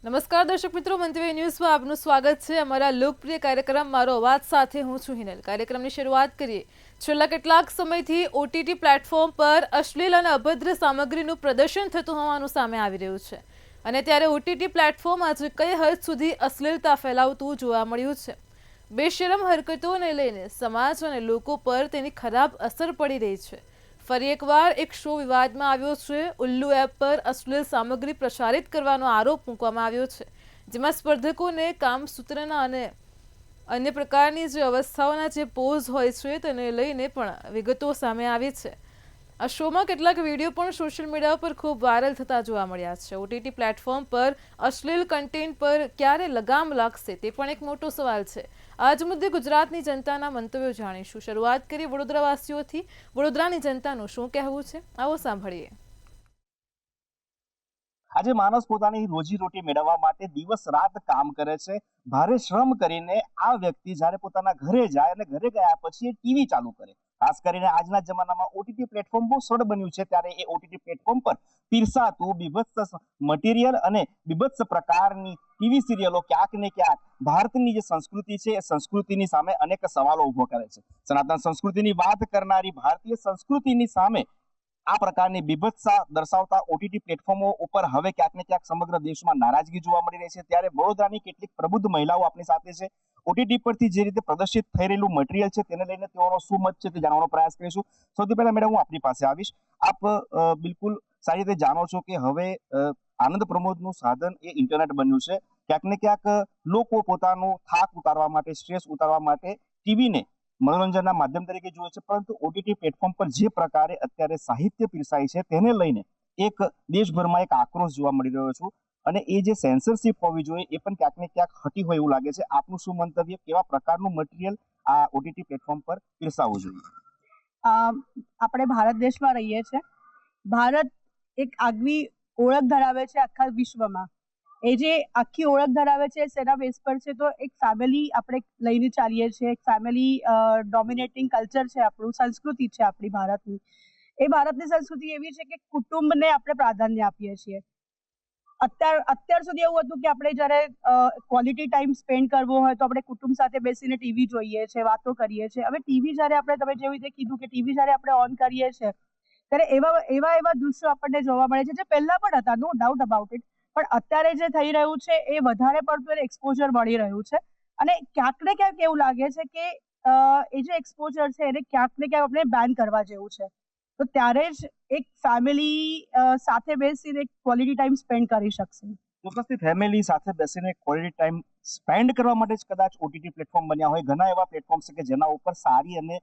નમસ્કાર દર્શક મિત્રો, મંતવ્ય ન્યૂઝમાં આપનું સ્વાગત છે। અમારા લોકપ્રિય કાર્યક્રમ મારો અવાજ સાથે હું છું હિનલ। કાર્યક્રમની શરૂઆત કરીએ। છેલ્લા કેટલાક સમયથી ઓટીટી પ્લેટફોર્મ પર અશ્લીલ અને અભદ્ર સામગ્રીનું પ્રદર્શન થતું હોવાનું સામે આવી રહ્યું છે અને ત્યારે ઓટીટી પ્લેટફોર્મ આજે કઈ હદ સુધી અશ્લીલતા ફેલાવતું જોવા મળ્યું છે। બેશરમ હરકતોને લઈને સમાજ અને લોકો પર તેની ખરાબ અસર પડી રહી છે। ફરી એકવાર એક શો વિવાદમાં આવ્યો છે। ઉલ્લુ એપ પર અશ્લીલ સામગ્રી પ્રસારિત કરવાનો આરોપ મૂકવામાં આવ્યો છે, જેમાં સ્પર્ધકોને કામસૂત્રના અને અન્ય પ્રકારની જે અવસ્થાઓના જે પોઝ હોય છે તેને લઈને પણ વિગતો સામે આવી છે। આ શોમાં કેટલાક વિડીયો પણ સોશિયલ મીડિયા પર ખૂબ વાયરલ થતા જોવા મળ્યા છે। ઓટીટી પ્લેટફોર્મ પર અશ્લીલ કન્ટેન્ટ પર ક્યારે લગામ લાગશે તે પણ એક મોટો સવાલ છે। આજ મુદ્દે ગુજરાતની જનતાના મંતવ્યો જાણીશું। શરૂઆત કરી વડોદરાવાસીઓથી। વડોદરાની જનતાનું શું કહેવું છે, આવો સાંભળીએ। આજે માણસ પોતાની રોજીરોટી મેળવવા માટે દિવસ રાત કામ કરે છે, ભારે શ્રમ કરીને આ વ્યક્તિ જ્યારે પોતાના ઘરે જાય અને ઘરે ગયા પછી એ ટીવી ચાલુ કરે। ખાસ કરીને આજના જમાનામાં ઓટીટી પ્લેટફોર્મ બહુ સરળ બન્યું છે, ત્યારે એ ઓટીટી પ્લેટફોર્મ પર પીરસાતું બીભત્સ મટીરિયલ અને બીભત્સ પ્રકારની ટીવી સિરિયલો ક્યાંક ને ક્યાંક ભારતની જે સંસ્કૃતિ છે એ સંસ્કૃતિની સામે અનેક સવાલો ઉભો કરે છે। સનાતન સંસ્કૃતિની વાત કરનારી ભારતીય સંસ્કૃતિની સામે આ પ્રકારની બીભત્સતા દર્શાવતા ઓટીટી પ્લેટફોર્મો ઉપર હવે ક્યાંક ને ક્યાંક સમગ્ર દેશમાં નારાજગી જોવા મળી રહી છે। ત્યારે વડોદરાની કેટલીક પ્રબુદ્ધ મહિલાઓ આપણી સાથે છે। ઓટીટી પરથી જે રીતે પ્રદર્શિત થઈ રહેલું મટીરિયલ છે તેને લઈને તેઓનો શું મત છે તે જાણવાનો પ્રયાસ કરીશું। સૌથી પહેલા મેડમ હું આપની પાસે આવીશ। આપ બિલકુલ સારી રીતે જાણો છો કે હવે આનંદ પ્રમોદનું સાધન એ ઇન્ટરનેટ બન્યું છે। ક્યાંક ને ક્યાંક લોકો પોતાનો થાક ઉતારવા માટે, સ્ટ્રેસ ઉતારવા માટે ટીવીને મનોરંજનના માધ્યમ તરીકે જુએ છે, પરંતુ ઓટીટી પ્લેટફોર્મ પર જે પ્રકારે અત્યારે સાહિત્ય પીરસાય છે તેને લઈને એક દેશભરમાં એક આક્રોશ જોવા મળી રહ્યો છે અને એ જે સેન્સરશિપ હોવી જોઈએ એ પણ ક્યાંક ને ક્યાંક હટી હોય એવું લાગે છે। આપનું શું મંતવ્ય, કેવા પ્રકારનું મટીરિયલ આ ઓટીટી પ્લેટફોર્મ પર પીરસાવવું જોઈએ? આપણે ભારત દેશમાં રહીએ છીએ। ભારત એક આગવી ઓળખ ધરાવે છે આખા વિશ્વમાં। એ જે આખી ઓળખ ધરાવે છે સેના બેઝ પર છે, તો એક ફેમિલી આપણે લઈને ચાલીએ છીએ। એક ફેમિલી ડોમિનેટિંગ કલ્ચર છે આપણું, સંસ્કૃતિ છે આપણી ભારતની। એ ભારતની સંસ્કૃતિ એવી છે કે કુટુંબને આપણે પ્રાધાન્ય આપીએ છીએ। અત્યાર સુધી એવું હતું કે આપણે જ્યારે ક્વોલિટી ટાઈમ સ્પેન્ડ કરવો હોય તો આપણે કુટુંબ સાથે બેસીને ટીવી જોઈએ છે, વાતો કરીએ છીએ। હવે ટીવી જ્યારે આપણે, તમે જેવી રીતે કીધું કે ટીવી જ્યારે આપણે ઓન કરીએ છીએ ત્યારે એવા દૃશ્યો આપણને જોવા મળે છે જે પહેલા પણ હતા, નો ડાઉટ અબાઉટ ઇટ, પણ અત્યારે જે થઈ રહ્યું છે એ વધારે પડતું એક્સપોઝર મળી રહ્યું છે અને ક્યાંક ને ક્યાંક એવું લાગે છે કે એ જે એક્સપોઝર છે એને ક્યાંક ને ક્યાંક આપણે બેન કરવા જેવું છે। તો ત્યારે જ એક ફેમિલી સાથે બેસીને ક્વોલિટી ટાઈમ સ્પેન્ડ કરી શકશે। ચોક્કસથી ફેમિલી સાથે બેસીને ક્વોલિટી ટાઈમ સ્પેન્ડ કરવા માટે જ કદાચ ઓટીટી પ્લેટફોર્મ બન્યા હોય। ઘણા એવા પ્લેટફોર્મ છે કે જેના ઉપર સારી અને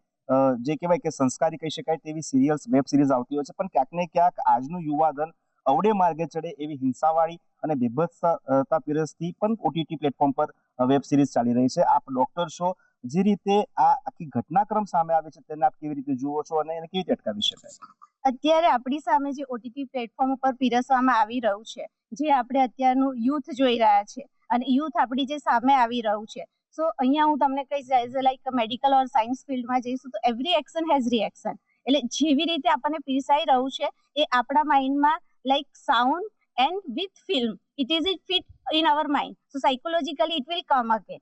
જે કહેવાય કે સંસ્કારી કહી શકાય તેવી સિરિયલ્સ, વેબ સિરીઝ આવતી હોય છે, પણ ક્યાંક ને ક્યાંક આજનું યુવાધન અવળે માર્ગે ચડે એવી હિંસાવાળી અને બીભત્સતા પીરસતી પણ ઓટીટી પ્લેટફોર્મ પર વેબ સિરીઝ ચાલી રહી છે। આપ ડોક્ટર છો, જે રીતે આ આખી ઘટનાક્રમ સામે આવે છે તેને આપ કેવી રીતે જુઓ છો અને એને કેવી રીતે અટકાવી શકાય? અત્યારે આપણી સામે જે ઓટીટી પ્લેટફોર્મ ઉપર પીરસવામાં આવી રહ્યું છે, જે આપણે અત્યારનું યુથ જોઈ રહ્યા છે અને યુથ આપણી જે સામે આવી રહ્યું છે, સો અહીંયા હું તમને કહીશ, એઝ લાઈક મેડિકલ ઓર સાયન્સ ફિલ્ડમાં જઈશું તો એવરી એક્શન હેઝ રિએક્શન। એટલે જેવી રીતે આપણને પીરસાઈ રહ્યું છે એ આપણા માઇન્ડમાં like sound and with film it is it fit in our mind, so psychologically it will come again.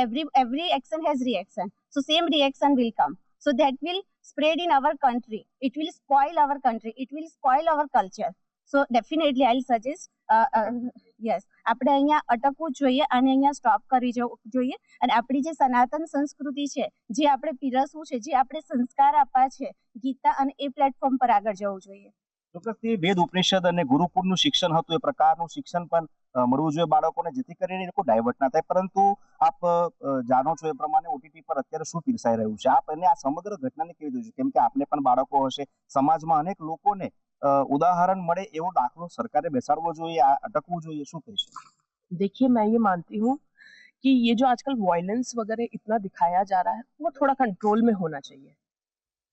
every action has reaction, so same reaction will come, so that will spread in our country, it will spoil our country, it will spoil our culture, so definitely I'll suggest yes, આપણે અહીંયા અટકવું જોઈએ અને અહીંયા stop કરી જવું જોઈએ અને આપણી જે સનાતન સંસ્કૃતિ છે, જે આપણે પીરસવું છે, જે આપણે સંસ્કાર આપ્યા છે ગીતા, અને એ પ્લેટફોર્મ પર આગળ જવું જોઈએ। ચોક્કસથી વેદ, ઉપનિષદ અને ગુરુકુળનું શિક્ષણ હતું એ પ્રકારનું શિક્ષણ પણ મળવું જોઈએ બાળકોને, જેથી કરીને એ લોકો ડાયવર્ટ ના થાય। પરંતુ આપ જાણો છો એ પ્રમાણે ઓટીટી પર અત્યારે શું પીરસાઈ રહ્યું છે, આપ એને આ સમગ્ર ઘટનાને કેવી રીતે, કેમ કે આપને પણ બાળકો હશે, સમાજમાં અનેક લોકોને ઉદાહરણ મળે એવો દાખલો સરકારે બેસાડવો જોઈએ, આ અટકવું જોઈએ, શું કહેશો? देखिए, मैं ये मानती हूँ कि ये जो आजकल वॉयलेंस वगैरह इतना दिखाया जा रहा है वो थोड़ा कंट्रोल में होना चाहिए,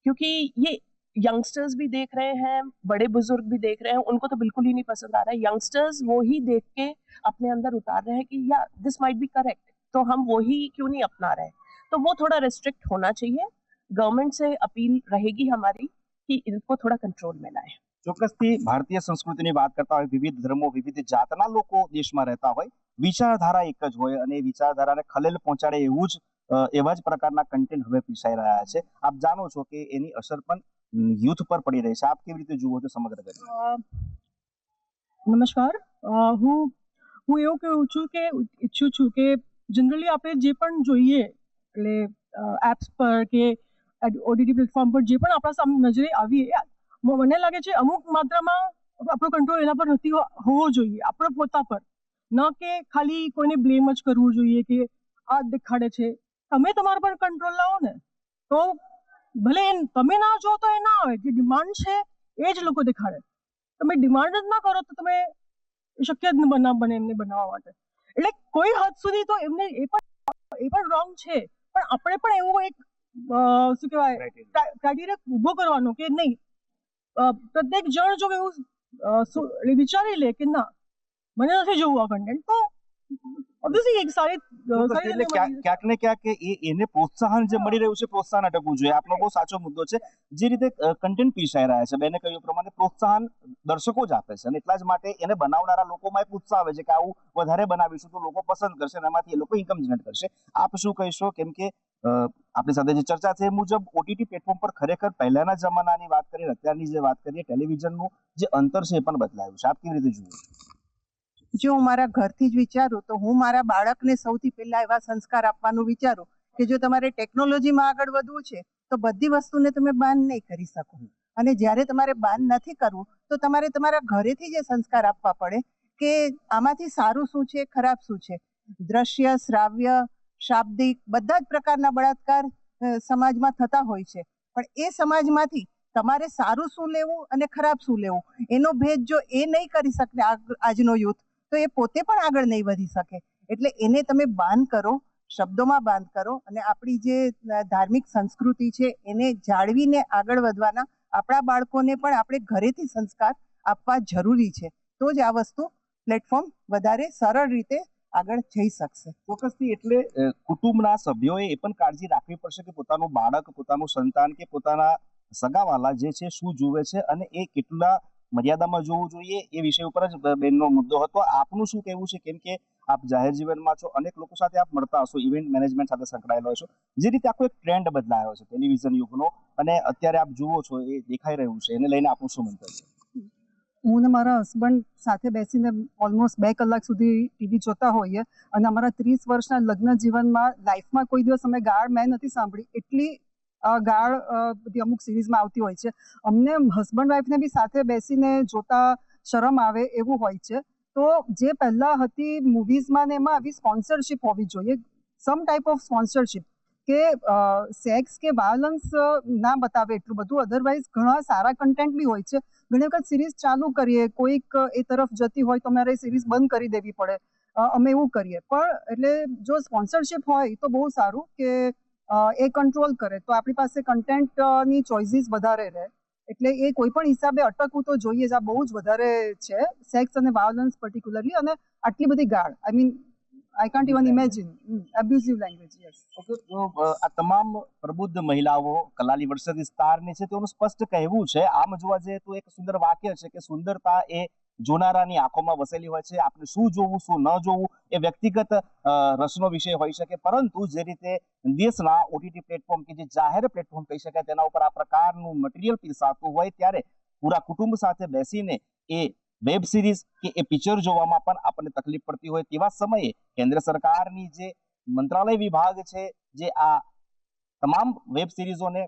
क्योंकि ये यंगस्टर्स भी देख रहे हैं, बड़े बुजुर्ग भी देख रहे हैं, उनको तो बिल्कुल ही नहीं पसंद आ रहा है। यंगस्टर्स वो ही देख के अपने अंदर उतार रहे हैं कि या दिस माइट बी करेक्ट, तो हम वो ही क्यों नहीं अपना रहे। तो वो थोड़ा रिस्ट्रिक्ट होना चाहिए। गवर्नमेंट से अपील रहेगी हमारी कि इनको थोड़ा कंट्रोल में लाए। ચોક્કસથી ભારતીય સંસ્કૃતિની વાત કરતા હોય, વિવિધ ધર્મો, વિવિધ જાતના લોકો દેશમાં રહેતા હોય, વિચારધારા એક જ હોય અને એ વિચારધારાને ખલેલ પહોંચાડે એવા જ પ્રકારના કન્ટેન્ટ હવે પીસાઈ રહ્યા છે. આપ જાણો છો કે એની અસર પણ યુથ પર પડી રહી છે. આપ કેવી રીતે જુઓ છો સમગ્ર ઘટના? નમસ્કાર. હું એવું કહું છું કે ઈચ્છું છું કે જનરલી આપણે જે પણ જોઈએ એટલે એપ્સ પર કે ઓટીટી પ્લેટફોર્મ પર જે પણ આપણા સામે નજરે આવીએ, મને લાગે છે અમુક માત્રામાં આપણો કંટ્રોલ એના પર નથી હોવો જોઈએ, આપણો પોતા પર. ન કે ખાલી કોઈને બ્લેમ જ કરવું જોઈએ કે આ દેખાડે છે. તમે તમારા પર કંટ્રોલ લાવો ને, તો ભલે તમે ના જો તો એ ના આવે. જે ડિમાન્ડ છે એ જ લોકો દેખાડે. તમે ડિમાન્ડ જ ના કરો તો તમે શક્ય જ બને એમને બનાવવા માટે. એટલે કોઈ હદ સુધી તો એમને એ પણ રોંગ છે, પણ આપણે પણ એવું એક શું કહેવાય ક્રાઇટેરિયા ઊભો કરવાનો કે નહીં, પ્રત્યેક જણ જો એવું વિચારી લે કે ના મને નથી જોવું આ કન્ટેન્ટ, તો ઓબ્વિયસલી એક એટલે ક્યાંક ને ક્યાંક એને પ્રોત્સાહન જે મળી રહ્યું છે, પ્રોત્સાહન અટકવું જોઈએ. આપનો બહુ સાચો મુદ્દો છે. જે રીતે કન્ટેન્ટ પીસાઈ રહ્યા છે, બેને કહ્યું પ્રમાણે પ્રોત્સાહન દર્શકો જ આપે છે અને એટલા જ માટે એને બનાવનારા લોકોમાં એક ઉત્સાહ આવે છે કે આવું વધારે બનાવીશું તો લોકો પસંદ કરશે અને એમાંથી એ લોકો ઇન્કમ જનરેટ કરશે. આપ શું કહીશો? કેમ કે આપણી સાથે જે ચર્ચા છે એ મુજબ ઓટીટી પ્લેટફોર્મ પર ખરેખર પહેલાના જમાનાની વાત કરીએ, અત્યારની જે વાત કરીએ, ટેલિવિઝનનું જે અંતર છે એ પણ બદલાયું છે. આપ કેવી રીતે જુઓ? જો હું મારા ઘરથી જ વિચારું તો હું મારા બાળકને સૌથી પહેલા એવા સંસ્કાર આપવાનું વિચારું કે જો તમારે ટેકનોલોજીમાં આગળ વધવું છે તો બધી વસ્તુને તમે બાન નહીં કરી શકો, અને જ્યારે તમારે બાન નથી કરવું તો તમારે તમારા ઘરેથી જે સંસ્કાર આપવા પડે કે આમાંથી સારું શું છે, ખરાબ શું છે. દ્રશ્ય, શ્રાવ્ય, શાબ્દિક બધા જ પ્રકારના બળાત્કાર સમાજમાં થતા હોય છે, પણ એ સમાજમાંથી તમારે સારું શું લેવું અને ખરાબ શું લેવું એનો ભેદ જો એ નહીં કરી શકે આજનો યુથ, તો એ પોતે પણ આગળ નહીં વધી શકે. એટલે એને તમે બાન કરો, શબ્દોમાં બાન કરો અને આપણી જે ધાર્મિક સંસ્કૃતિ છે એને જાળવીને આગળ વધવાના આપણા બાળકોને પણ આપણે ઘરેથી સંસ્કાર આપવા જરૂરી છે. તો જ આ વસ્તુ પ્લેટફોર્મ વધારે સરળ રીતે આગળ જઈ શકશે. ચોક્કસથી. એટલે કુટુંબના સભ્યોએ એ પણ કાળજી રાખવી પડશે કે પોતાનું બાળક, પોતાનું સંતાન કે પોતાના સગાવાલા જે છે શું જુએ છે અને એ કેટલા મર્યાદામાં જોવું જોઈએ, એ વિષય ઉપર જ બેનનો મુદ્દો હતો. આપનું શું કહેવું છે? કેમ કે આપ જાહેર જીવનમાં છો, અનેક લોકો સાથે આપ મળતા હશો, ઇવેન્ટ મેનેજમેન્ટ સાથે સંકળાયેલો હશો. જે રીતે આખો એક ટ્રેન્ડ બદલાયો છે ટેલિવિઝન યુગનો અને અત્યારે આપ જુઓ છો એ દેખાઈ રહ્યું છે, એને લઈને આપનું શું મંતવ્ય? હું ને મારા હસબન્ડ સાથે બેસીને ઓલમોસ્ટ 2 કલાક સુધી ટીવી જોતા હોઈએ અને અમારા 30 વર્ષના લગ્ન જીવનમાં લાઈફમાં કોઈ દિવસ અમે ગાળ મેં નથી સાંભળી એટલી ગાળ બધી અમુક સિરીઝમાં આવતી હોય છે. અમને હસબન્ડ વાઈફને બી સાથે બેસીને જોતા શરમ આવે એવું હોય છે. તો જે પહેલાં હતી મૂવીઝમાં ને એમાં આવી સ્પોન્સરશિપ હોવી જોઈએ, સમ ટાઈપ ઓફ સ્પોન્સરશિપ કે સેક્સ કે વાયોલન્સ ના બતાવે એટલું બધું. અધરવાઇઝ ઘણા સારા કન્ટેન્ટ બી હોય છે. ઘણી વખત સિરીઝ ચાલુ કરીએ, કોઈક એ તરફ જતી હોય તો અમારે સિરીઝ બંધ કરી દેવી પડે, અમે એવું કરીએ. પણ એટલે જો સ્પોન્સરશિપ હોય તો બહુ સારું કે એ કંટ્રોલ કરે તો આપણી પાસે કન્ટેન્ટની ચોઇસીસ વધારે રહે. એટલે એ કોઈ પણ હિસાબે અટકવું તો જોઈએ જ. આ બહુ જ વધારે છે સેક્સ અને વાયોલન્સ પર્ટિક્યુલરલી, અને આટલી બધી ગાળ. I mean I can't even imagine abusive language. Yes. Okay. તો આ તમામ પ્રબુદ્ધ મહિલાઓ કલાલી વર્ષદ વિસ્તારની છે, તેનું સ્પષ્ટ કહેવું છે, આમ જોવા જઈએ તો એક સુંદર વાક્ય છે કે સુંદરતા એ જોનારાની આંખોમાં વસેલી હોય છે. આપણે શું જોવું, શું ન જોવું એ વ્યક્તિગત રસનો વિષય હોઈ શકે, પરંતુ જે રીતે દેશના ઓટીટી પ્લેટફોર્મ કે જે જાહેર પ્લેટફોર્મ કહી શકાય તેના ઉપર આ પ્રકારનું મટીરિયલ પીરસાતું હોય ત્યારે પૂરા કુટુંબ સાથે બેસીને એ વેબ સિરીઝ કે એ પિક્ચર જોવામાં પણ આપણને તકલીફ પડતી હોય તેવા સમયે કેન્દ્ર સરકારની જે મંત્રાલય વિભાગ છે જે આ તમામ વેબ સિરીઝોને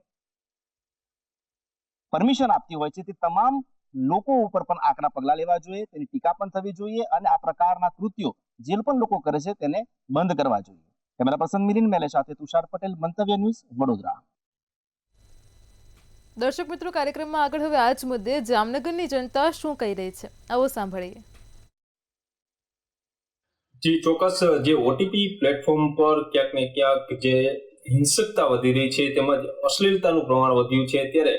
પરમિશન આપતી હોય છે, તે તમામ લોકો ઉપર પણ આકરા પગલા લેવા જોઈએ, તેની ટીકા પણ થવી જોઈએ અને આ પ્રકારના કૃત્યો જે પણ લોકો કરે છે તેને બંધ કરવા જોઈએ. કેમેરા પર્સન મિલિન મેલે સાથે તુષાર પટેલ, મંતવ્ય ન્યૂઝ, વડોદરા. દર્શક મિત્રો, કાર્યક્રમમાં આગળ હવે આ જ મુદ્દે જામનગરની જનતા શું કહી રહી છે, આવો સાંભળીએ. જી ચોક્કસ. જે ઓટીટી પ્લેટફોર્મ પર ક્યાંક ને ક્યાંક જે હિંસકતા વધી રહી છે તેમજ અશ્લીલતાનું પ્રમાણ વધ્યું છે, ત્યારે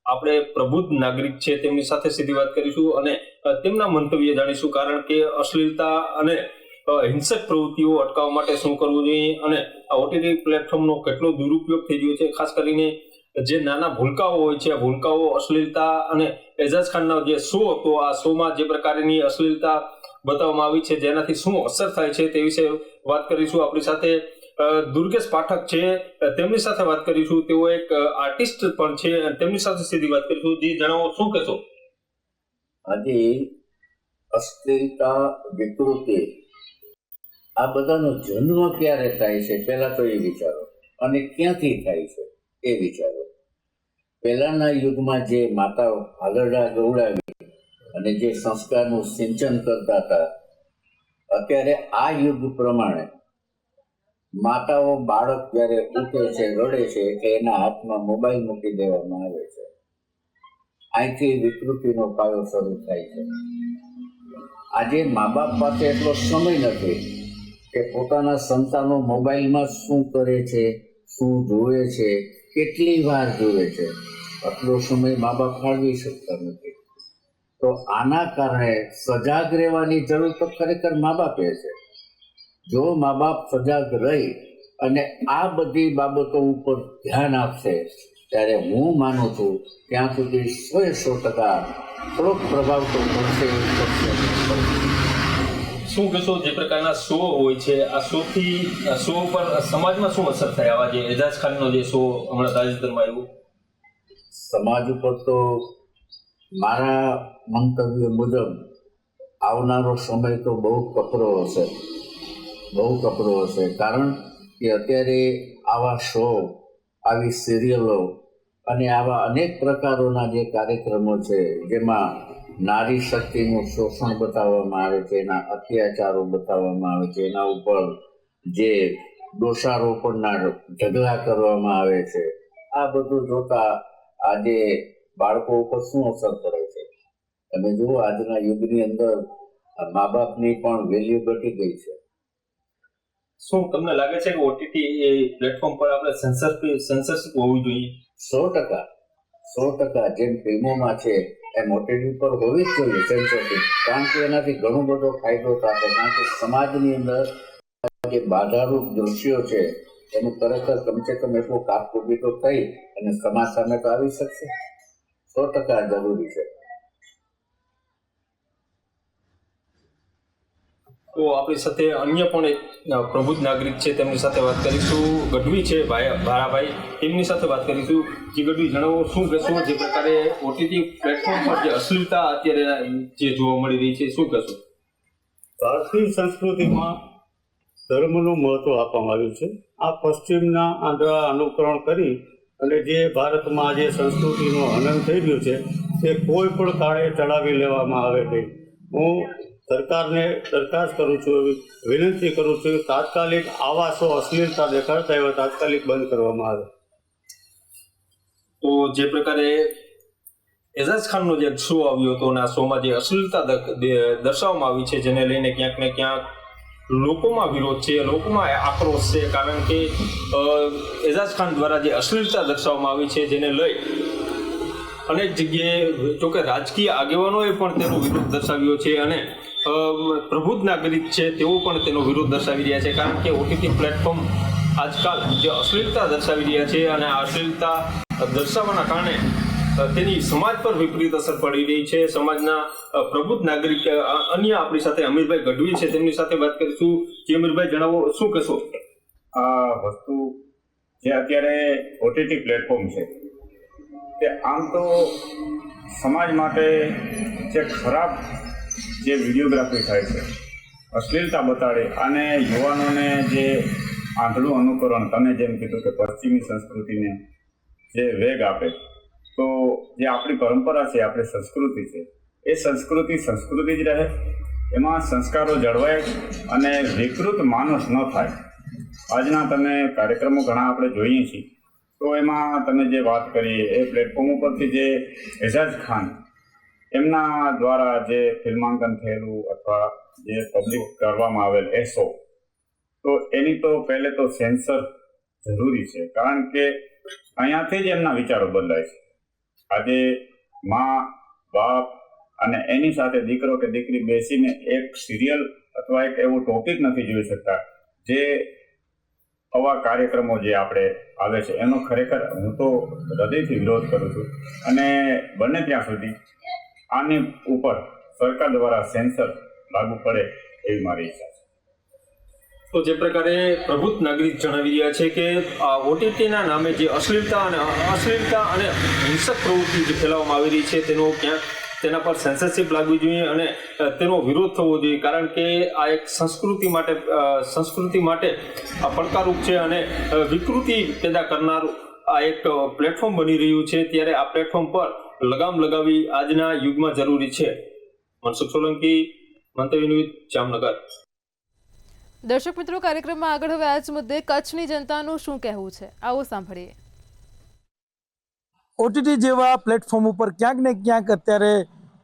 આપણે પ્રબુદ્ધ નાગરિક છે તેમની સાથે સીધી વાત કરીશું અને તેમના મંતવ્ય જાણીશું. કારણ કે અશ્લીલતા અને હિંસક પ્રવૃત્તિઓ અટકાવવા માટે શું કરવું જોઈએ અને આ ઓટીટી પ્લેટફોર્મનો કેટલો દુરુપયોગ થઈ ગયો છે, ખાસ કરીને જે નાના ભૂલકાઓ હોય છે, આ ભૂલકાઓ અશ્લીલતા અને એજાજ ખાનનો જે શો હતો, આ શોમાં જે પ્રકારની અશ્લીલતા બતાવવામાં આવી છે, જેનાથી શું અસર થાય છે તે વિશે વાત કરીશું. આપણી સાથે દુર્ગેશ પાઠક છે, તેમની સાથે વાત કરીશું. તેઓ એક આર્ટિસ્ટ પણ છે, તેમની સાથે સીધી વાત કરીશું. જી જણાવો, શું કહેશો? આજે અશ્લીલતા, વિકૃતિ, આ બધાનો જન્મ ક્યારે થાય છે પહેલા તો એ વિચારો, અને ક્યાંથી થાય છે એ વિચારો. પહેલાના યુગમાં જે માતાઓ હાલરડા ગૌડાવી અને જે સંસ્કારનું સિંચન કરતા હતા, અત્યારે આ યુગ પ્રમાણે માતાઓ બાળક જ્યારે ઉઠે છે, રડે છે, એટલે એના હાથમાં મોબાઈલ મૂકી દેવામાં આવે છે. અહીંથી વિકૃતિનો પાયો શરૂ થાય છે. આજે મા બાપ પાસે એટલો સમય નથી કે પોતાના સંતાનો મોબાઈલમાં શું કરે છે, શું જોવે છે, કેટલી વાર જોવે છે, આટલો સમય મા બાપ ફાળવી શકતા નથી. તો આના કારણે સજાગ રહેવાની જરૂર તો ખરેખર મા બાપે છે. જો મા બાપ સજાગ રહી અને આ બધી બાબતો ઉપર ધ્યાન આપશે, ત્યારે હું માનું છું ત્યાં સુધી 100% થોડોક પ્રભાવ તો પડશે. શું કહેશો, જે પ્રકારના શો હોય છે, આ શો પર સમાજમાં શું અસર થાય? આવા જે એજાજ ખાનનો જે શો હમણાં તાજેતરમાં આવ્યો, સમાજ ઉપર તો મારા મંતવ્ય મુજબ આવનારો સમય તો બહુ કપરો હશે, બહુ કપરો હશે. કારણ કે અત્યારે આવા શો, આવી સિરિયલો અને આવા અનેક પ્રકારોના જે કાર્યક્રમો છે, જેમાં નારી શક્તિનું શોષણ બતાવવામાં આવે છે, એના અત્યાચારો બતાવવામાં આવે છે, એના ઉપર જે દોષારોપણના ઢગલા કરવામાં આવે છે, આ બધું જોતા આજે બાળકો ઉપર શું અસર પડે છે? તમે જુઓ, આજના યુગની અંદર મા બાપની પણ વેલ્યુ ઘટી ગઈ છે. શું તમને લાગે છે કે ઓટીટી એ પ્લેટફોર્મ પર આપણે સેન્સરશિપ હોવી જોઈએ? 100%. જેમ ફિલ્મોમાં છે એમ ઓટીટી પર હોવી જ જોઈએ સેન્સરશિપ. કારણ કે એનાથી ઘણો બધો ફાયદો થાય. કારણ કે સમાજની અંદર જે બાધારૂપ દ્રશ્યો છે એનું ખરેખર કમસે કમ એટલું કાપકૂપી તો થઈ અને સમાજ સામે તો આવી શકશે. 100% જરૂરી છે. તો આપણી સાથે અન્ય પણ એક પ્રબુદ્ધ નાગરિક છે, તેમની સાથે વાત કરીશું. ગઢવી છે ભારાભાઈ, તેમની સાથે વાત કરીશું. જે ગઢવી, જણાવો, શું કહેશો, જે પ્રકારે ઓટીટી પ્લેટફોર્મ પર જે અશ્લીલતા અત્યારે જે જોવા મળી રહી છે, શું કહેશો? ભારતીય સંસ્કૃતિમાં ધર્મનું મહત્વ આપવામાં આવ્યું છે. આ પશ્ચિમના આંધળા અનુકરણ કરી અને જે ભારતમાં જે સંસ્કૃતિનો હનન થઈ રહ્યું છે તે કોઈ પણ કાળે ચડાવી લેવામાં આવે નહીં. હું સરકારને દરખાસ્ત કરું છું, વિનંતી કરું છું, તાત્કાલિક આવા શો અશ્લીલતા દેખાડતા એવા તાત્કાલિક બંધ કરવામાં આવે. તો જે પ્રકારે એજાજ ખાનનો જે શો આવ્યો હતો અને આ શોમાં જે અશ્લીલતા દર્શાવવામાં આવી છે, જેને લઈને ક્યાંક ને ક્યાંક લોકોમાં વિરોધ છે, લોકોમાં આક્રોશ છે. કારણ કે એજાજ ખાન દ્વારા જે અશ્લીલતા દર્શાવવામાં આવી છે, જેને લઈ અનેક જગ્યાએ જોકે રાજકીય આગેવાનોએ પણ તેનો વિરોધ દર્શાવ્યો છે અને પ્રબુદ્ધ નાગરિક છે તેઓ પણ તેનો વિરોધ દર્શાવી રહ્યા છે. કારણ કે ઓટીટી પ્લેટફોર્મ આજકાલ જે અશ્લીલતા દર્શાવી રહ્યા છે અને આ અશ્લીલતા દર્શાવવાના કારણે તેની સમાજ પર વિપરીત અસર પડી રહી છે. સમાજના પ્રબુદ્ધ નાગરિક અન્ય આપણી સાથે અમીરભાઈ ગઢવી છે, તેમની સાથે વાત કરીશું. જે અમીરભાઈ, જણાવો, શું કહેશો? આ વસ્તુ જે અત્યારે ઓટીટી પ્લેટફોર્મ છે તે આમ તો સમાજ માટે જે ખરાબ જે વિડીયોગ્રાફી થાય છે, અશ્લીલતા બતાડે અને યુવાનોને જે આંધળું અનુકરણ, તમે જેમ કીધું કે પશ્ચિમી સંસ્કૃતિને જે વેગ આપે, તો જે આપણી પરંપરા છે, આપણી સંસ્કૃતિ છે, એ સંસ્કૃતિ જ રહે, એમાં સંસ્કારો જળવાય અને વિકૃત માણસ ન થાય. આજના તમે કાર્યક્રમો ઘણા આપણે જોઈએ છીએ, તો એમાં તમે જે વાત કરી એ પ્લેટફોર્મ ઉપરથી જે એજાજ ખાન એમના દ્વારા જે ફિલ્માંકન થયેલું અથવા જે પબ્લિક કરવામાં આવેલ એ શો, તો એની તો પહેલે તો સેન્સર જરૂરી છે. કારણ કે અહીંયાથી જ એમના વિચારો બદલાય છે. આજે મા બાપ અને એની સાથે દીકરો કે દીકરી બેસીને એક સિરિયલ અથવા એક એવો ટોપિક નથી જોઈ શકતા જે આવા કાર્યક્રમો જે આપણે આવે છે એનો ખરેખર હું તો હૃદયથી વિરોધ કરું છું અને બને ત્યાં સુધી આની ઉપર સરકાર દ્વારા સેન્સર લાગુ પડે એવી મારી ઈચ્છા છે. તો જે પ્રકારે પ્રબુદ્ધ નાગરિક જણાવી રહ્યા છે કે ઓટીટીના નામે જે અશ્લીલતા અને હિંસક પ્રવૃત્તિ જે ફેલાવવામાં આવી રહી છે તેના પર સેન્સરશિપ લાગવી જોઈએ અને તેનો વિરોધ થવો જોઈએ, કારણ કે આ એક સંસ્કૃતિ માટે આ પડકારરૂપ છે અને વિકૃતિ પેદા કરનારું આ એક પ્લેટફોર્મ બની રહ્યું છે. ત્યારે આ પ્લેટફોર્મ પર લગામ લગાવવી આજના યુગમાં જરૂરી છે. મનસુખ સોલંકી, મંતવ્ય ન્યૂઝ, જામનગર. દર્શક મિત્રો, કાર્યક્રમમાં આગળ હવે આ જ મુદ્દે કચ્છની જનતાનું શું કહેવું છે, આવો સાંભળીએ. ઓટીટી જેવા પ્લેટફોર્મ ઉપર ક્યાંક ને ક્યાંક અત્યારે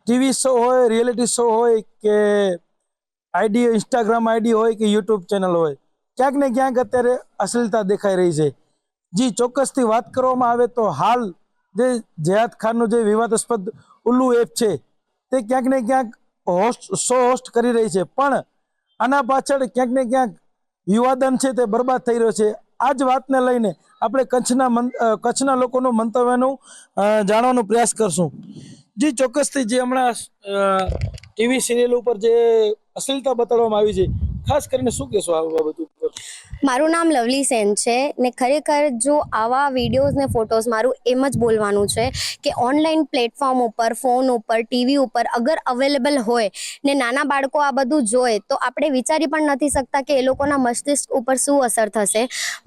ટીવી શો હોય, રિયાલિટી શો હોય કે આઈડી, ઇન્સ્ટાગ્રામ આઈડી હોય કે યુટ્યુબ ચેનલ હોય, ક્યાંક ને ક્યાંક અત્યારે અશ્લીલતા દેખાઈ રહી છે. જી ચોક્કસથી વાત કરવામાં આવે તો હાલ જે જયાદ ખાનનું જે વિવાદાસ્પદ ઉલ્લુ એપ છે તે ક્યાંક ને ક્યાંક હોસ્ટ કરી રહી છે, પણ આના પાછળ ક્યાંક ને ક્યાંક યુવાધન છે તે બરબાદ થઈ રહ્યો છે. આ જ વાતને લઈને આપણે કચ્છના લોકોનું મંતવ્યનું જાણવાનો પ્રયાસ કરશું. જી ચોક્કસથી જે હમણાં ટીવી સિરિયલ ઉપર જે અશ્લીલતા બતાડવામાં આવી છે, ખાસ કરીને શું કહેશો આ બાબત ઉપર? મારું નામ લવલી સેન છે ને ખરેખર જો આવા વિડીયોઝ ને ફોટોઝ, મારું એમ જ બોલવાનું છે કે ઓનલાઈન પ્લેટફોર્મ ઉપર, ફોન ઉપર, ટીવી ઉપર અગર અવેલેબલ હોય ને નાના બાળકો આ બધું જોએ તો આપણે વિચારી પણ નથી શકતા કે એ લોકોના મસ્તિષ્ક ઉપર શું અસર થશે.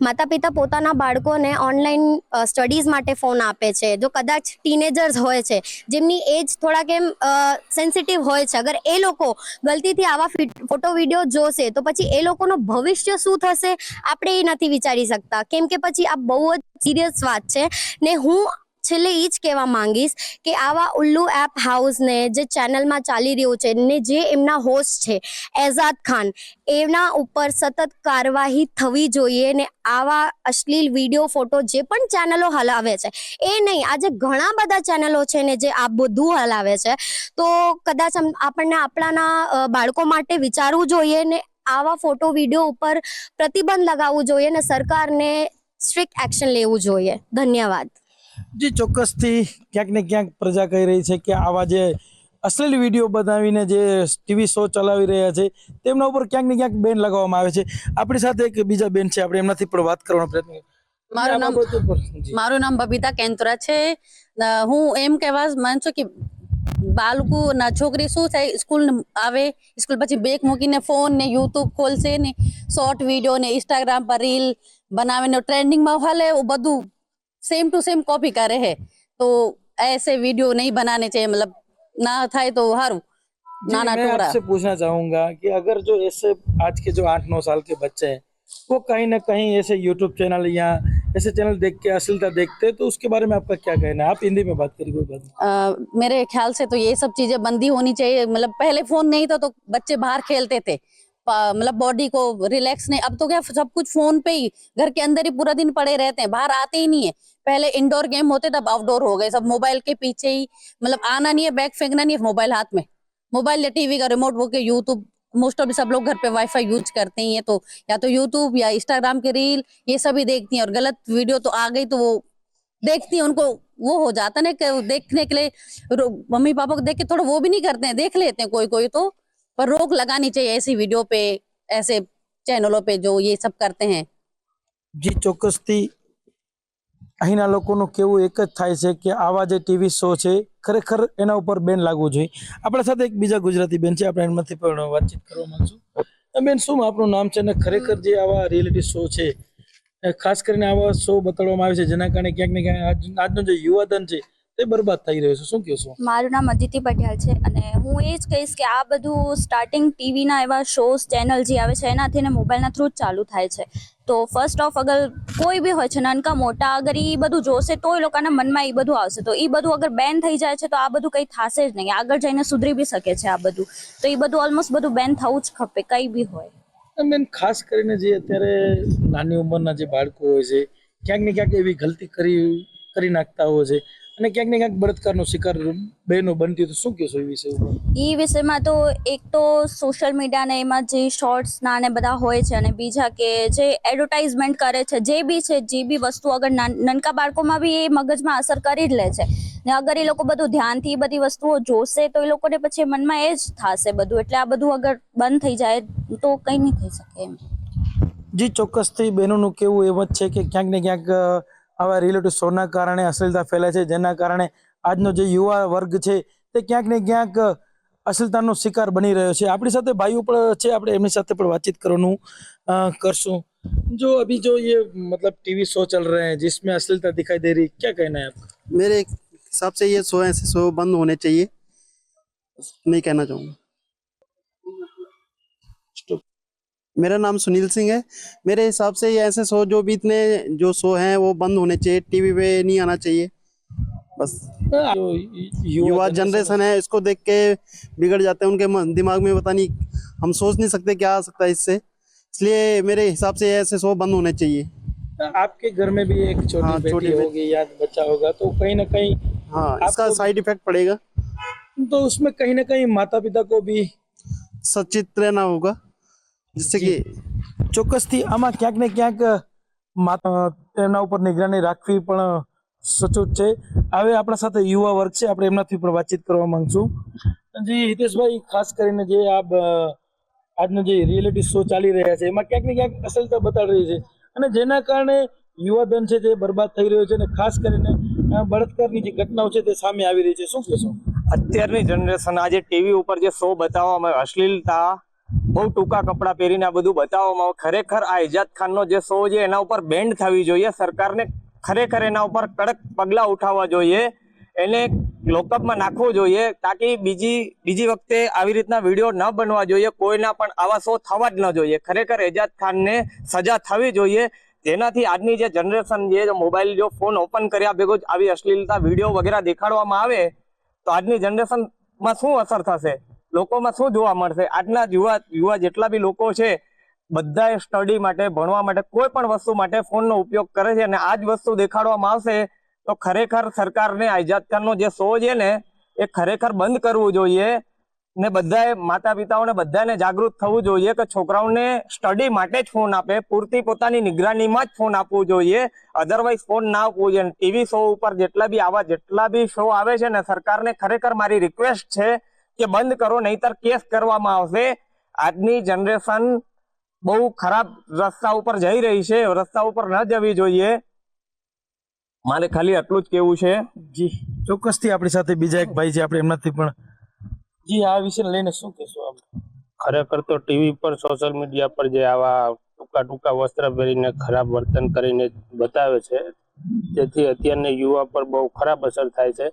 માતા પિતા પોતાના બાળકોને ઓનલાઈન સ્ટડીઝ માટે ફોન આપે છે. જો કદાચ ટીનેજર્સ હોય છે જેમની એજ થોડાક એમ સેન્સિટિવ હોય છે, અગર એ લોકો ગલતીથી આવા ફોટો વિડીયો જોશે તો પછી એ લોકોનું ભવિષ્ય શું થશે આપણે એ નથી વિચારી શકતા, કેમ કે પછી આ બહુ જ સિરિયસ વાત છે. ને હું છેલ્લે એ જ કહેવા માંગીશ કે આવા ઉલ્લુ એપ હાઉસને જે ચેનલમાં ચાલી રહ્યું છે ને જે એમના હોસ્ટ છે એઝાદ ખાન, એના ઉપર સતત કાર્યવાહી થવી જોઈએ ને આવા અશ્લીલ વિડીયો, ફોટો જે પણ ચેનલો હલાવે છે એ નહીં, આજે ઘણા બધા ચેનલો છે ને જે આ બધું હલાવે છે, તો કદાચ આપણને આપણાના બાળકો માટે વિચારવું જોઈએ ને આવા ફોટો વિડીયો ઉપર પ્રતિબંધ લગાવવું જોઈએ ને સરકારને સ્ટ્રિક્ટ એક્શન લેવું જોઈએ. ધન્યવાદ. જી ચોક્કસથી ક્યાંક ને ક્યાંક પ્રજા કહી રહી છે કે આવા જે અશ્લીલ વિડીયો બનાવીને જે ટીવી શો ચલાવી રહ્યા છે તેમના ઉપર ક્યાંક ને ક્યાંક બેન લગાવવામાં આવે છે. આપણી સાથે એક બીજા બેન છે, આપણે એમનાથી પણ વાત કરવાનો પ્રયત્ન. મારું નામ બબીતા કેન્તરા છે. હું એમ કહેવા માંગુ છું કે બાળકો ના છોકરી શું થાય, સ્કૂલ આવે, સ્કૂલ પછી બેગ મૂકીને ફોન ને યુટ્યુબ ખોલશે ને શોર્ટ વિડીયો ને ઇન્સ્ટાગ્રામ પર રીલ બનાવીને ટ્રેન્ડિંગમાં હાલે, બધું सेम टू सेम कॉपी करे है. तो ऐसे वीडियो नहीं बनाने चाहिए, मतलब ना थाए तो हारू नाना मैं टुकड़ा. आपसे पूछना चाहूंगा कि अगर जो ऐसे आज के जो 8-9 साल के बच्चे हैं वो कहीं ना कहीं ऐसे यूट्यूब चैनल या ऐसे चैनल देख के अश्लीलता देखते हैं, तो उसके बारे में आपका क्या कहना है? आप हिंदी में बात करिए, कोई बात नहीं. मेरे ख्याल से तो ये सब चीजें बंदी होनी चाहिए. मतलब पहले फोन नहीं था तो बच्चे बाहर खेलते थे, मतलब बॉडी को रिलैक्स नहीं. अब तो क्या सब कुछ फोन पे ही, घर के अंदर ही पूरा दिन पड़े रहते हैं, बाहर आते ही नहीं है. पहले इंडोर गेम होते तब आउटडोर हो गए, सब मोबाइल के पीछे ही, मतलब आना नहीं है, बैग फेंकना नहीं है, मोबाइल हाथ में, मोबाइल या टीवी का रिमोट वो के यूट्यूब, मोस्ट ऑफ सब लोग घर पे वाईफाई यूज करते ही है, तो या तो यूट्यूब या इंस्टाग्राम के रील ये सभी देखती हैं. और गलत वीडियो तो आ गई तो वो देखती हैं, उनको वो हो जाता है कि देखने के लिए मम्मी पापा को देख के थोड़ा वो भी नहीं करते हैं, देख लेते हैं कोई तो, पर रोक लगानी चाहिए ऐसी वीडियो पे, ऐसे चैनलों पे जो ये सब करते हैं. જી ચોક્કસથી અહીંના લોકોનું કેવું એક જ થાય છે કે આવા જે ટીવી શો છે ખરેખર એના ઉપર બેન લાગવું જોઈએ. આપણા સાથે એક બીજા ગુજરાતી બેન છે, આપણે એમાંથી પણ વાતચીત કરવા માંગશું. બેન, શું આપનું નામ છે અને ખરેખર જે આવા રિયાલિટી શો છે, ખાસ કરીને આવા શો બતાડવામાં આવે છે જેના કારણે ક્યાંક ને ક્યાંક આજનો જે યુવાધન છે તે બરબાદ થઈ રહ્યો છે, શું કહેશો? મારું નામ અદિતિ પટેલ છે અને હું એ જ કહીશ કે આ બધું સ્ટાર્ટિંગ ટીવીના એવા શોઝ, ચેનલ જે આવે છે એનાથી ને મોબાઈલના થ્રુ જ ચાલુ થાય છે. તો ફર્સ્ટ ઓફ અગર કોઈ બી હોય છે નાનકા મોટા, અગર એ બધું જોશે તો એ લોકોના મનમાં એ બધું આવશે, તો એ બધું અગર બેન થઈ જાય છે તો આ બધું કંઈ થશે જ નહીં, આગળ જઈને સુધરી બી શકે છે આ બધું. તો એ બધું ઓલમોસ્ટ બધું બેન થવું જ ખપે, કંઈ બી હોય. બેન, ખાસ કરીને જે અત્યારે નાની ઉંમરના જે બાળકો હોય છે ક્યાંક ને ક્યાંક એવી ગલતી કરી કરી નાખતા હોય છે અને ક્યાંક ને ક્યાંક બળાત્કારનો શિકાર બહેનો બનતી હોય, તો શું કહેશો એ વિશે? એ વિષયમાં તો એક તો સોશિયલ મીડિયા ને એમાં જે શોર્ટ્સ ના ને બધા હોય છે, અને બીજા કે જે એડવર્ટાઇઝમેન્ટ કરે છે, જે બી વસ્તુ અગર નાનકા બાળકોમાં બી એ મગજમાં અસર કરી જ લે છે ને અગર એ લોકો બધું ધ્યાનથી બધી વસ્તુઓ જોશે તો એ લોકોને પછી મનમાં એ જ થશે બધું, એટલે આ બધું અગર બંધ થઈ જાય તો કંઈ નહીં થઈ શકે એમ. જી ચોક્કસથી બહેનોનું કેવું એમ જ છે કે ક્યાંક ને ક્યાંક આવા રિલેટિવ શોના કારણે અશ્લીલતા ફેલાય છે, જેના કારણે આજનો જે યુવા વર્ગ છે તે ક્યાંક ને ક્યાંક અશ્લીલતાનો શિકાર બની રહ્યો છે. આપણી સાથે ભાઈઓ પણ છે, આપણે એમની સાથે પણ વાતચીત કરવાનું કરશું. जो अभी जो ये मतलब टीवी शो चल रहे हैं जिसमें अश्लीलता दिखाई दे रही, क्या कहना है आपका? मेरे हिसाब से ये शो ऐसे शो बंद होने चाहिए, नहीं कहना चाहूँगा। मेरा नाम सुनील सिंह है। मेरे हिसाब से ये ऐसे शो जो भी इतने जो शो हैं वो बंद होने चाहिए, टीवी पे नहीं आना चाहिए। बस युवा जनरेशन है, इसको देख के बिगड़ जाते हैं, उनके दिमाग में पता नहीं, हम सोच नहीं सकते क्या आ सकता है इससे, इसलिए मेरे हिसाब से ऐसे शो बंद होने चाहिए। आपके घर में भी एक छोटी बेटी होगी या बच्चा होगा, तो कहीं ना कहीं इसका साइड इफेक्ट पड़ेगा, तो उसमें कहीं ना कहीं माता पिता को भी सचेत रहना होगा, जिससे कि ચોક્કસથી આમાં ક્યાંક ને ક્યાંક તેમના ઉપર નિગરાની રાખવી પણ સચોટ છે. હવે આપણા સાથે યુવા વર્ગ છે, આપણે એમનાથી પણ વાતચીત કરવા માંગશું. જી હિતેશભાઈ, ખાસ કરીને જે આજનો જે રિયાલિટી શો ચાલી રહ્યા છે એમાં ક્યાંક ને ક્યાંક અસલતા બતાડી રહી છે અને જેના કારણે યુવાધન છે તે બરબાદ થઈ રહ્યો છે અને ખાસ કરીને બળાત્કારની જે ઘટનાઓ છે તે સામે આવી રહી છે. શું કહેશો? અત્યારની જનરેશન આજે ટીવી ઉપર જે શો બતાવવામાં આવે, અશ્લીલતા, બહુ ટૂંકા કપડાં પહેરીને આ બધું બતાવવામાં આવે, ખરેખર આ એજાજ ખાનનો જે શો છે એના ઉપર બેન્ડ થવી જોઈએ. સરકારને ખરેખર એના ઉપર કડક પગલાં ઉઠાવવા જોઈએ, એને લોકઅપમાં નાખવું જોઈએ, તાકી બીજી વખતે આવી રીતના વિડીયો ન બનવા જોઈએ, કોઈના પણ આવા શો થવા જ ન જોઈએ. ખરેખર એજાજ ખાનને સજા થવી જોઈએ, જેનાથી આજની જે જનરેશન જે મોબાઈલ જો ફોન ઓપન કર્યા ભેગો જ આવી અશ્લીલતા વિડીયો વગેરે દેખાડવામાં આવે તો આજની જનરેશનમાં શું અસર થશે, લોકોમાં શું જોવા મળશે? આજના યુવા જેટલા બી લોકો છે બધા સ્ટડી માટે, ભણવા માટે, કોઈ પણ વસ્તુ માટે ફોનનો ઉપયોગ કરે છે અને આ જ વસ્તુ દેખાડવામાં આવશે તો ખરેખર સરકારને એજાજ ખાનનો જે શો છે ને એ ખરેખર બંધ કરવું જોઈએ ને બધાએ માતા પિતાઓને બધાને જાગૃત થવું જોઈએ કે છોકરાઓને સ્ટડી માટે જ ફોન આપે, પૂરતી પોતાની નિગરાનીમાં જ ફોન આપવું જોઈએ, અધરવાઇઝ ફોન ના આપવું જોઈએ. ટીવી શો ઉપર જેટલા બી શો આવે છે ને, સરકારને ખરેખર મારી રિક્વેસ્ટ છે કે બંધ કરો, નહીતર કેસ કરવામાં આવશે. આજની જનરેશન બહુ ખરાબ રસ્તા ઉપર જઈ રહી છે, રસ્તા ઉપર ન જવી જોઈએ. મારે ખાલી આટલું જ કેવું છે. જી ચોક્કસથી આપણી સાથે બીજા એક ભાઈ છે, આપણે એમનાથી પણ જી આ વિશે લઈને શું કહેશો આપ? ખરેખર તો ટીવી પર, સોશિયલ મીડિયા પર જે આવા ટૂંકા વસ્ત્ર પહેરીને ખરાબ વર્તન કરીને બતાવે છે, જેથી અત્યારની યુવા પર બહુ ખરાબ અસર થાય છે.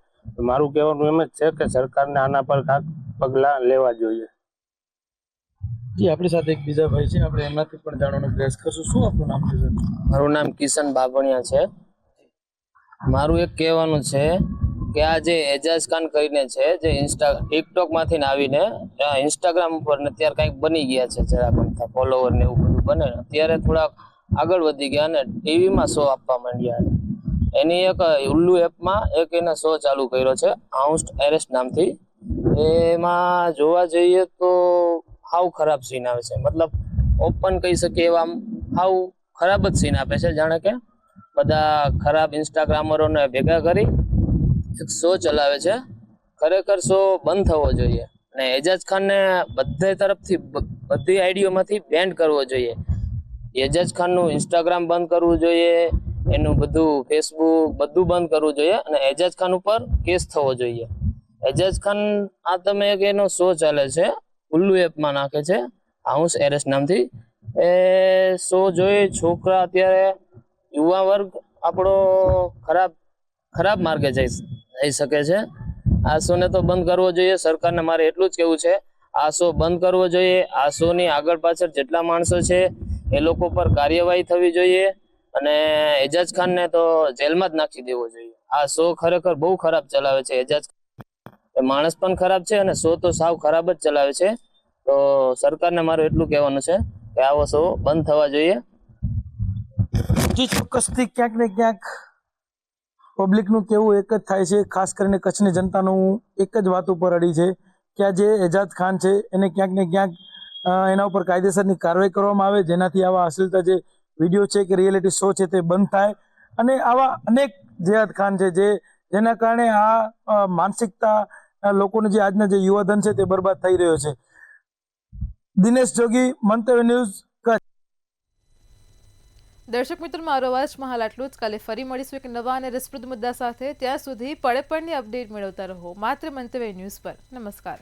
મારું કહેવાનું એમ જ છે કે સરકારને આના પર કાંઈક પગલાં લેવા જોઈએ. જી આપણી સાથે એક બીજા ભાઈ છે, આપણે એમનાથી પણ જાણવાનો પ્રયાસ કરશું. શું આપનું નામ છે? મારું નામ કિશન બાભણિયા છે. મારું એક કહેવાનું છે કે આ જે એજાજ ખાન કરીને છે, જે ટિકટોક માંથી આવીને ઇન્સ્ટાગ્રામ ઉપર ને અત્યારે કંઈક બની ગયા છે, જરા પણ ફોલોવર ને એવું બધું બને, અત્યારે થોડાક આગળ વધી ગયા અને ટીવીમાં શો આપવા માંડ્યા. એની એક ઉલ્લુ એપમાં એક એને શો ચાલુ કર્યો છે, હાઉસ એરેસ્ટ નામથી. એમાં જોવા જઈએ તો હાવ ખરાબ સીન આવે છે, મતલબ ઓપન કહી શકીએ એવા હાવ ખરાબ જ સીન આપે છે. જાણે કે બધા ખરાબ ઇન્સ્ટાગ્રામરોને ભેગા કરી શો ચલાવે છે. ખરેખર શો બંધ થવો જોઈએ અને એજાજ ખાનને બધા તરફથી બધી આઈડીઓમાંથી બેન્ડ કરવો જોઈએ. એજાજ ખાનનું ઇન્સ્ટાગ્રામ બંધ કરવું જોઈએ, એનું બધું ફેસબુક બધું બંધ કરવું જોઈએ અને એજાજ ખાન ઉપર કેસ થવો જોઈએ. એજાજ ખાન આ તમે એક એનો શો ચાલે છે, ઉલ્લુ એપમાં નાખે છે, હાઉસ એરેસ્ટ નામથી. એ શો જોઈ છોકરા, અત્યારે યુવા વર્ગ આપણો ખરાબ માર્ગે જઈ શકે છે. આ શો ને તો બંધ કરવો જોઈએ. સરકારને મારે એટલું જ કહેવું છે, આ શો બંધ કરવો જોઈએ. આ શો ની આગળ પાછળ જેટલા માણસો છે એ લોકો પર કાર્યવાહી થવી જોઈએ અને એજાજ ખાન ને તો જેલમાં જ નાખી દેવો જોઈએ. આ શો ખરેખર બહુ ખરાબ ચલાવે છે એજાજ. માણસ પણ ખરાબ છે અને શો તો સાવ ખરાબ જ ચલાવે છે. તો સરકારને મારું એટલું કહેવાનું છે કે આવો શો બંધ થવા જોઈએ. જી ચોક્કસથી ક્યાંક ને ક્યાંક પબ્લિકનું કેવું એક જ થાય છે, ખાસ કરીને કચ્છની જનતાનું એક જ વાત ઉપર અડી છે કે આ જે એજાજ ખાન છે એને ક્યાંક ને ક્યાંક એના ઉપર કાયદેસરની કાર્યવાહી કરવામાં આવે, જેનાથી આવા અશ્લીલતા જે વિડીયો છે કે રિયાલિટી શો છે તે બંધ થાય અને આવા અનેક એજાજ ખાન છે જેના કારણે આ માનસિકતા લોકોનું જે આજના જે યુવાધન છે તે બરબાદ થઈ રહ્યો છે. દિનેશ જોગી, મંતવ્ય ન્યૂઝ, કચ્છ. દર્શક મિત્રો, મારો અવાજમાં હાલ આટલું જ. કાલે ફરી મળીશું એક નવા અને રસપ્રદ મુદ્દા સાથે. ત્યાં સુધી પળે પળની અપડેટ મેળવતા રહો માત્ર મંતવ્ય ન્યૂઝ પર. નમસ્કાર.